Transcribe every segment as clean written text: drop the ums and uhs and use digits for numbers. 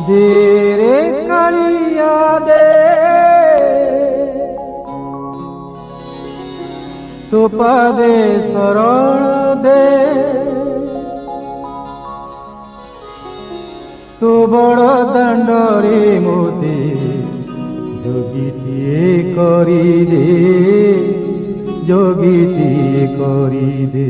দে রে কালিয়া দে তো পাদে শরণ দে তো বড় দণ্ডরে মোতে যোগীটিয়ে করি দে যোগীটিয়ে করি দে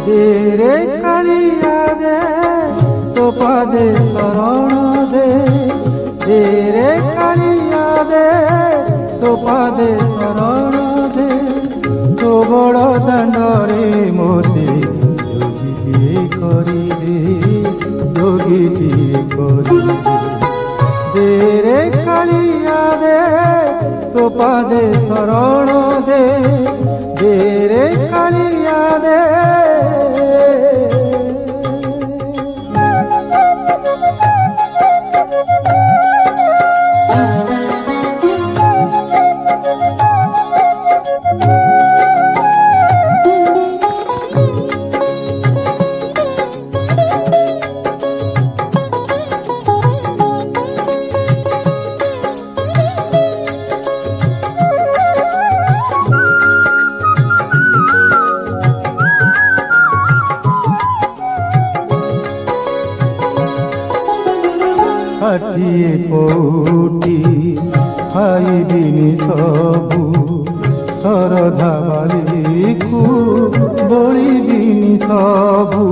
দে রে কালিয়া দে তো পাদে শরণ দে দে রে কালিয়া দে তো পাদে শরণ দে তো বড় দণ্ডরে মোতে যোগীটিয়ে করি দে যোগীটিয়ে করি দে রে কালিয়া দে তো পাদে শরণ দে দে রে কালিয়া দে ষাঠিয়ে পৌটি খাইবিনি সবু শরধা বালিকু বলিবিনি সবু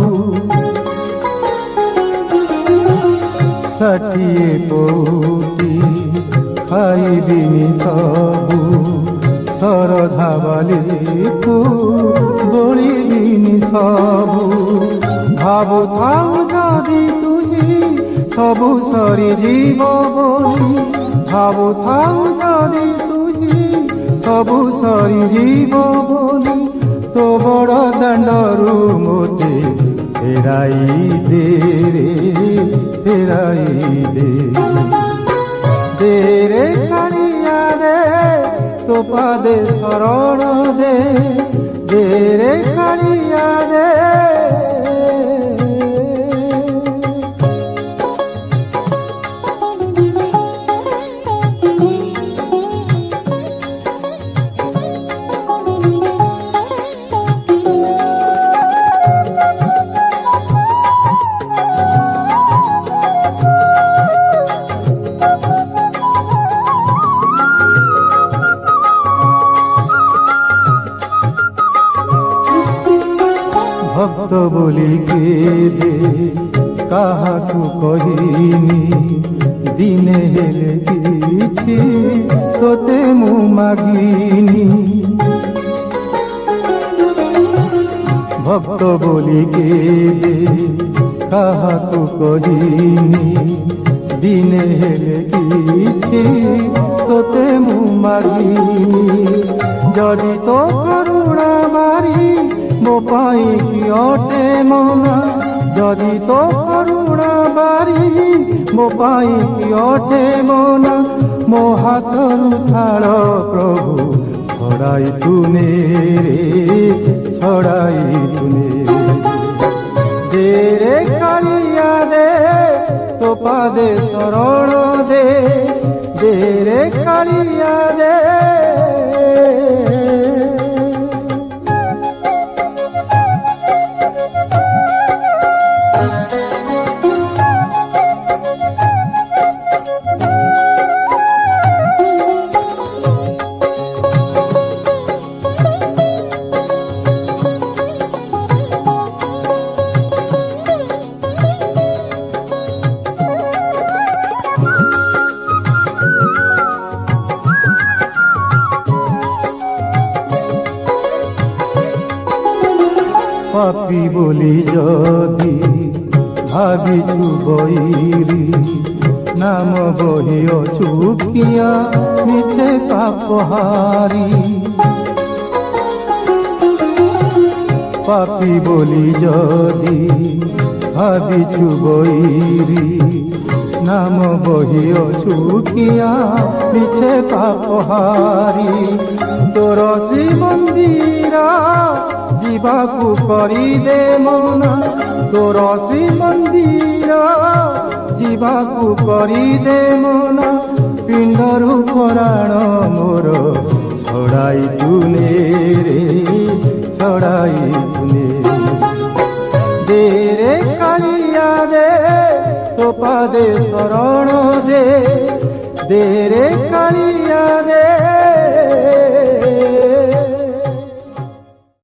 ষাঠিয়ে পৌটি খাইবিনি সবু শরধা বালিকু বলিবিনি সবু ভাবুথাও যদি তুই সবু সরি জীব বলি ভাবুথাও যদি তুই সবু সরি জীব বলি তো বড় দণ্ডরু মোতে ফেরাই দে রে ফেরাই দে দে রে কালিয়া দে তো পাদে শরণ দে দে রে কালিয়া দে ভক্ত বলি কেবে কাহাকু কহিনি দিনে হেলে কিছু তোতে মু মাগিনি ভক্ত বলি কেবে কাহাকু কহিনি দিনে হেলে কিছু তোতে মু মাগিনি যদি তো করুণা মারি ମୋ ପାଇଁ କି ଅଟେ ମନା ଯଦି ତୋ କରୁଣା ବାରି ମୋ ପାଇଁ କି ଅଟେ ମନା ମୋ ହାତରୁ ଥାଳ ପ୍ରଭୁ ଛଡ଼ାଇ ତୁନେ ରେ ଛଡ଼ାଇ ତୁନେ ଦେ ରେ କାଳିଆ ଦେ ତୋ ପାଦେ ଶରଣ ଦେ ଦେ ରେ କାଳିଆ ଦେ পাপি বলি যদি ভাবিছু বৈরি নাম বহিଅছু কিয়া মিছে পাপহারি পাপি বলি যদি ভাবিছু বৈরি নাম বহিଅছু কিয়া মিছে পাপহারি তোর শ্ରୀমନ୍ଦିର ଯିବାକୁ କରିଦେ ମନା ତୋର ଶ୍ରୀମନ୍ଦିର ଯିବାକୁ କରିଦେ ମନା ପିଣ୍ଡରୁ ପରାଣ ମୋର ଛଡ଼ାଇ ତୁନେ ରେ ଛଡ଼ାଇ ତୁନେ ଦେ ରେ କାଳିଆ ଦେ ତୋ ପାଦେ ଶରଣ ଦେ ରେ କାଳିଆ ଦେ